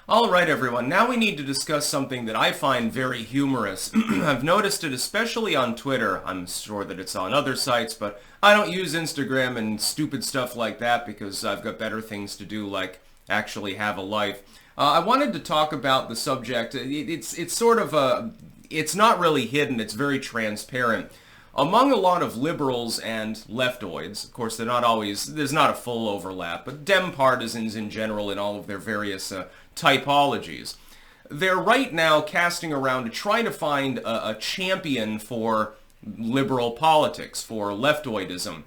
All right, everyone. Now we need to discuss something that I find very humorous. I've noticed it especially on Twitter. I'm sure that it's on other sites, but I don't use Instagram and stupid stuff like that because I've got better things to do, like actually have a life. I wanted to talk about the subject. It's sort of it's not really hidden. It's very transparent. Among a lot of liberals and leftoids, of course, they're not always, there's not a full overlap, but Dem partisans in general in all of their various typologies, they're right now casting around to try to find a champion for liberal politics, for leftoidism.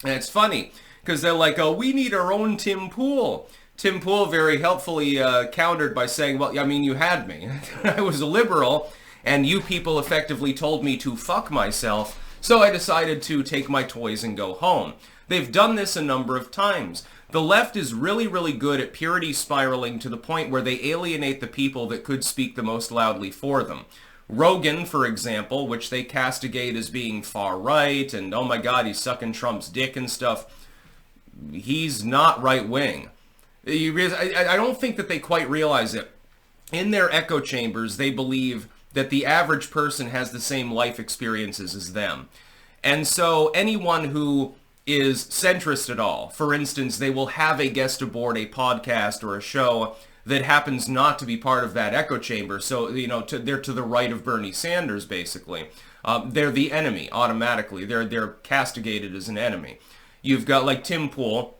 And it's funny, because they're like, oh, we need our own Tim Pool. Tim Pool very helpfully countered by saying, well, I mean, you had me. I was a liberal, and you people effectively told me to fuck myself, so I decided to take my toys and go home. They've done this a number of times. The left is really, really good at purity spiraling to the point where they alienate the people that could speak the most loudly for them. Rogan, for example, which they castigate as being far right, and oh my god, he's sucking Trump's dick and stuff, he's not right wing. I don't think that they quite realize it. In their echo chambers, they believe that the average person has the same life experiences as them. And so anyone who is centrist at all, for instance, they will have a guest aboard a podcast or a show that happens not to be part of that echo chamber. So, you know, they're to the right of Bernie Sanders, basically. They're the enemy automatically. They're castigated as an enemy. You've got like Tim Pool.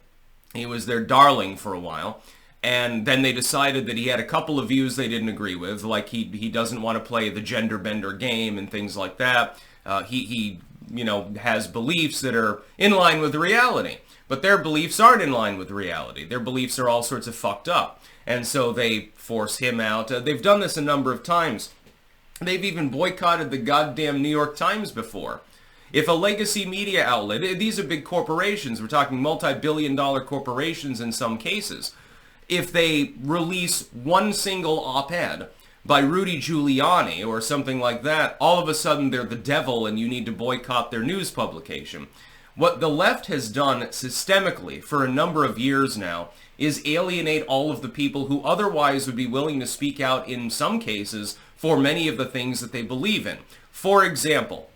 He was their darling for a while. And then they decided that he had a couple of views they didn't agree with, like he doesn't want to play the gender bender game and things like that. He you know, has beliefs that are in line with reality, but their beliefs aren't in line with reality. Their beliefs are all sorts of fucked up, and so they force him out. They've done this a number of times. They've even boycotted the goddamn New York Times before. If a legacy media outlet, these are big corporations, we're talking multi-billion-dollar corporations in some cases, if they release one single op-ed by Rudy Giuliani or something like that, all of a sudden they're the devil and you need to boycott their news publication. What the left has done systemically for a number of years now is alienate all of the people who otherwise would be willing to speak out in some cases for many of the things that they believe in. For example,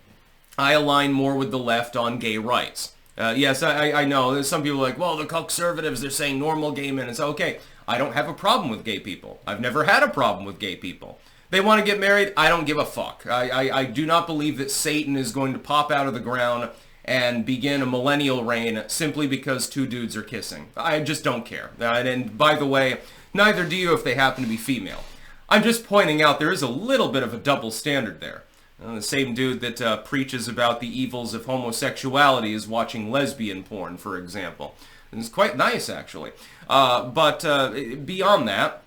I align more with the left on gay rights. Yes, I know. There's some people like, well, the conservatives, they're saying normal gay men. It's okay. I don't have a problem with gay people. I've never had a problem with gay people. They want to get married. I don't give a fuck. I do not believe that Satan is going to pop out of the ground and begin a millennial reign simply because two dudes are kissing. I just don't care. And by the way, neither do you if they happen to be female. I'm just pointing out there is a little bit of a double standard there. The same dude that preaches about the evils of homosexuality is watching lesbian porn, for example. And it's quite nice, actually. But beyond that,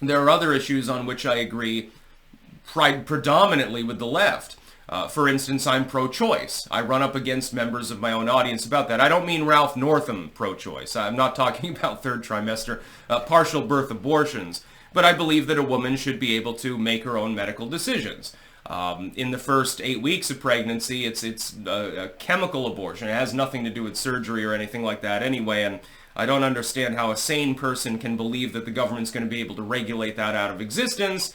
there are other issues on which I agree predominantly with the left. For instance, I'm pro-choice. I run up against members of my own audience about that. I don't mean Ralph Northam pro-choice. I'm not talking about third trimester partial birth abortions. But I believe that a woman should be able to make her own medical decisions. In the first 8 weeks of pregnancy, it's a chemical abortion. It has nothing to do with surgery or anything like that anyway, and I don't understand how a sane person can believe that the government's going to be able to regulate that out of existence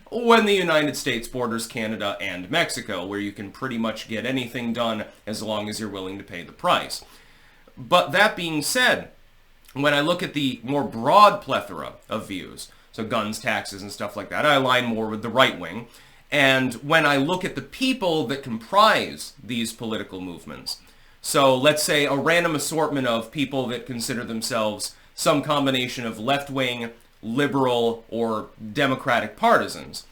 when the United States borders Canada and Mexico, where you can pretty much get anything done as long as you're willing to pay the price. But that being said, when I look at the more broad plethora of views, so guns, taxes, and stuff like that, I align more with the right wing. And when I look at the people that comprise these political movements, so let's say a random assortment of people that consider themselves some combination of left-wing, liberal, or democratic partisans,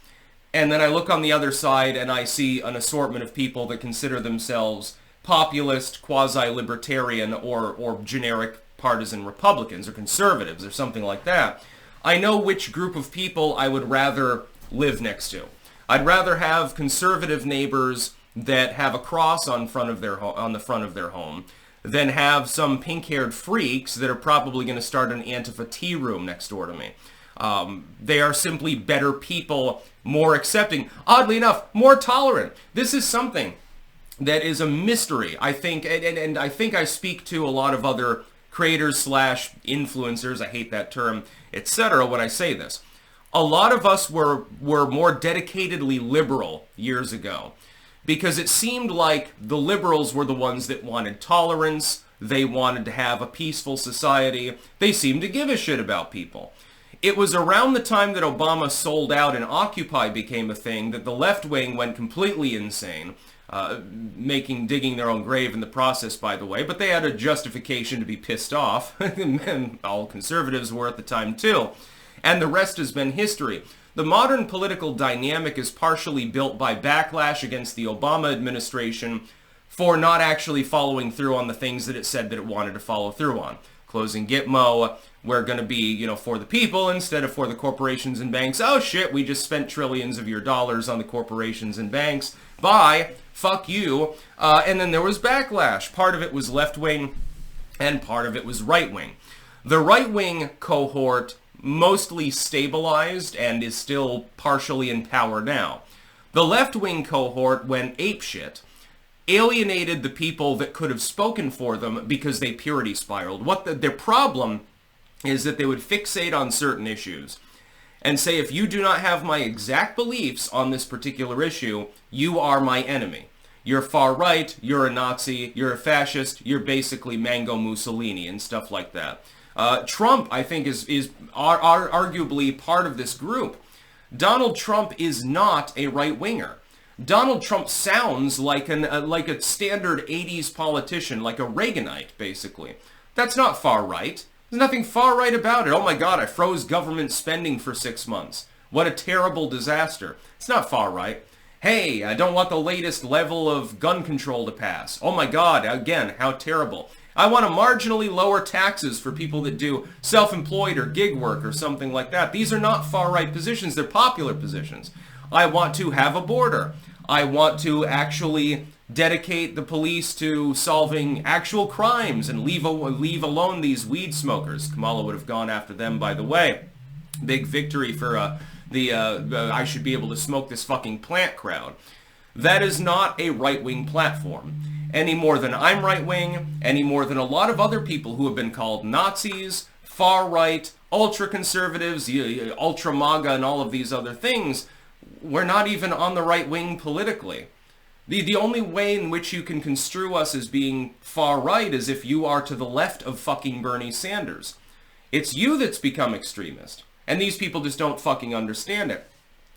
and then I look on the other side and I see an assortment of people that consider themselves populist, quasi-libertarian, or generic partisan Republicans or conservatives or something like that, I know which group of people I would rather live next to. I'd rather have conservative neighbors that have a cross on the front of their home than have some pink-haired freaks that are probably going to start an Antifa tea room next door to me. They are simply better people, more accepting, oddly enough, more tolerant. This is something that is a mystery, I think, and I think I speak to a lot of other creators slash influencers, I hate that term, etc. when I say this. A lot of us were more dedicatedly liberal years ago because it seemed like the liberals were the ones that wanted tolerance. They wanted to have a peaceful society. They seemed to give a shit about people. It was around the time that Obama sold out and Occupy became a thing that the left wing went completely insane, digging their own grave in the process, by the way, but they had a justification to be pissed off, and all conservatives were at the time too. And the rest has been history. The modern political dynamic is partially built by backlash against the Obama administration for not actually following through on the things that it said that it wanted to follow through on. Closing Gitmo, we're going to be, for the people instead of for the corporations and banks. Oh shit, we just spent trillions of your dollars on the corporations and banks. Bye. Fuck you. And then there was backlash. Part of it was left-wing and part of it was right-wing. The right-wing cohort mostly stabilized and is still partially in power now. The left-wing cohort went apeshit, alienated the people that could have spoken for them because they purity spiraled. Their problem is that they would fixate on certain issues and say, if you do not have my exact beliefs on this particular issue, you are my enemy. You're far right, you're a Nazi, you're a fascist, you're basically Mango Mussolini and stuff like that. Trump, I think, is arguably part of this group. Donald Trump is not a right-winger. Donald Trump sounds like a standard 80s politician, like a Reaganite, basically. That's not far right. There's nothing far right about it. Oh my God, I froze government spending for 6 months. What a terrible disaster. It's not far right. Hey, I don't want the latest level of gun control to pass. Oh my God, again, how terrible. I want to marginally lower taxes for people that do self-employed or gig work or something like that. These are not far-right positions. They're popular positions. I want to have a border. I want to actually dedicate the police to solving actual crimes and leave alone these weed smokers. Kamala would have gone after them, by the way. Big victory for I should be able to smoke this fucking plant crowd. That is not a right-wing platform. Any more than I'm right-wing, any more than a lot of other people who have been called Nazis, far-right, ultra-conservatives, ultra-MAGA, and all of these other things. We're not even on the right wing politically. The only way in which you can construe us as being far-right is if you are to the left of fucking Bernie Sanders. It's you that's become extremist. And these people just don't fucking understand it.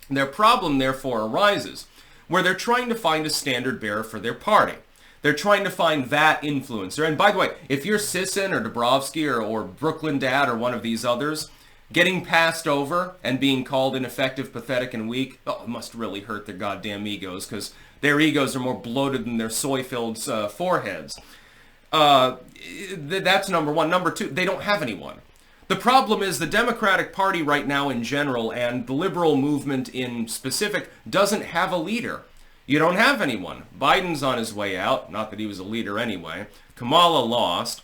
Their problem, therefore, arises where they're trying to find a standard bearer for their party. They're trying to find that influencer. And by the way, if you're Sisson or Dabrowski or Brooklyn Dad or one of these others, getting passed over and being called ineffective, pathetic, and weak, it must really hurt their goddamn egos, because their egos are more bloated than their soy-filled foreheads. That's number one. Number two, they don't have anyone. The problem is the Democratic Party right now in general, and the liberal movement in specific, doesn't have a leader. You don't have anyone. Biden's on his way out, not that he was a leader anyway. Kamala lost.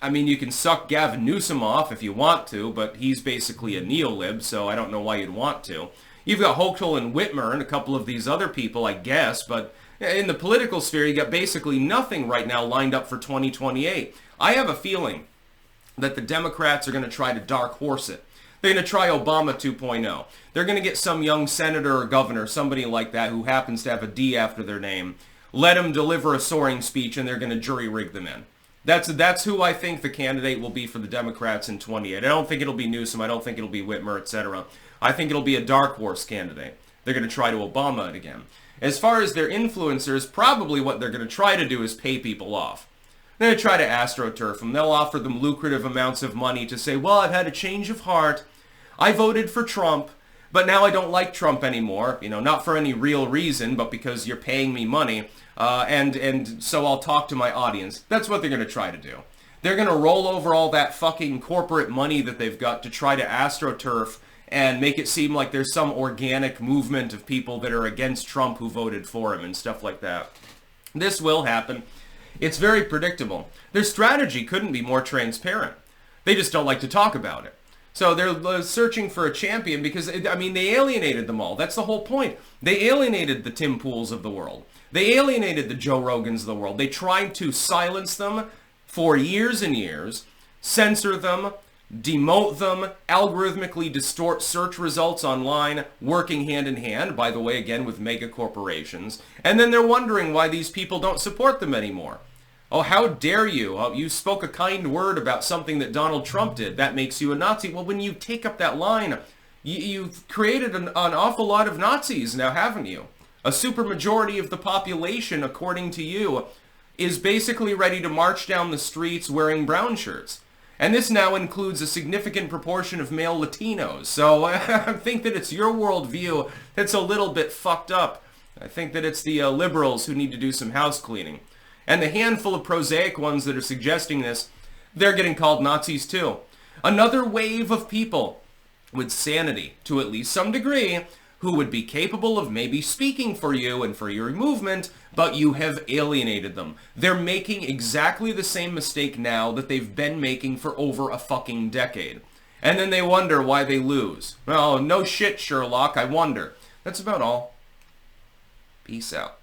I mean, you can suck Gavin Newsom off if you want to, but he's basically a neolib, so I don't know why you'd want to. You've got Hochul and Whitmer and a couple of these other people, I guess, but in the political sphere, you got basically nothing right now lined up for 2028. I have a feeling that the Democrats are going to try to dark horse it. They're going to try Obama 2.0. They're going to get some young senator or governor, somebody like that who happens to have a D after their name, let him deliver a soaring speech, and they're going to jury rig them in. That's who I think the candidate will be for the Democrats in 28. I don't think it'll be Newsom. I don't think it'll be Whitmer, etc. I think it'll be a dark horse candidate. They're going to try to Obama it again. As far as their influencers, probably what they're going to try to do is pay people off. They're going to try to astroturf them. They'll offer them lucrative amounts of money to say, well, I've had a change of heart. I voted for Trump, but now I don't like Trump anymore. Not for any real reason, but because you're paying me money. And so I'll talk to my audience. That's what they're going to try to do. They're going to roll over all that fucking corporate money that they've got to try to astroturf and make it seem like there's some organic movement of people that are against Trump who voted for him and stuff like that. This will happen. It's very predictable. Their strategy couldn't be more transparent. They just don't like to talk about it. So they're searching for a champion because, they alienated them all. That's the whole point. They alienated the Tim Pools of the world. They alienated the Joe Rogans of the world. They tried to silence them for years and years, censor them, demote them, algorithmically distort search results online, working hand in hand, by the way, again, with mega corporations. And then they're wondering why these people don't support them anymore. Oh, how dare you? Oh, you spoke a kind word about something that Donald Trump did. That makes you a Nazi. Well, when you take up that line, you've created an awful lot of Nazis now, haven't you? A supermajority of the population, according to you, is basically ready to march down the streets wearing brown shirts. And this now includes a significant proportion of male Latinos. So I think that it's your worldview that's a little bit fucked up. I think that it's the liberals who need to do some house cleaning. And the handful of prosaic ones that are suggesting this, they're getting called Nazis too. Another wave of people with sanity, to at least some degree, who would be capable of maybe speaking for you and for your movement, but you have alienated them. They're making exactly the same mistake now that they've been making for over a fucking decade. And then they wonder why they lose. Well, no shit, Sherlock, I wonder. That's about all. Peace out.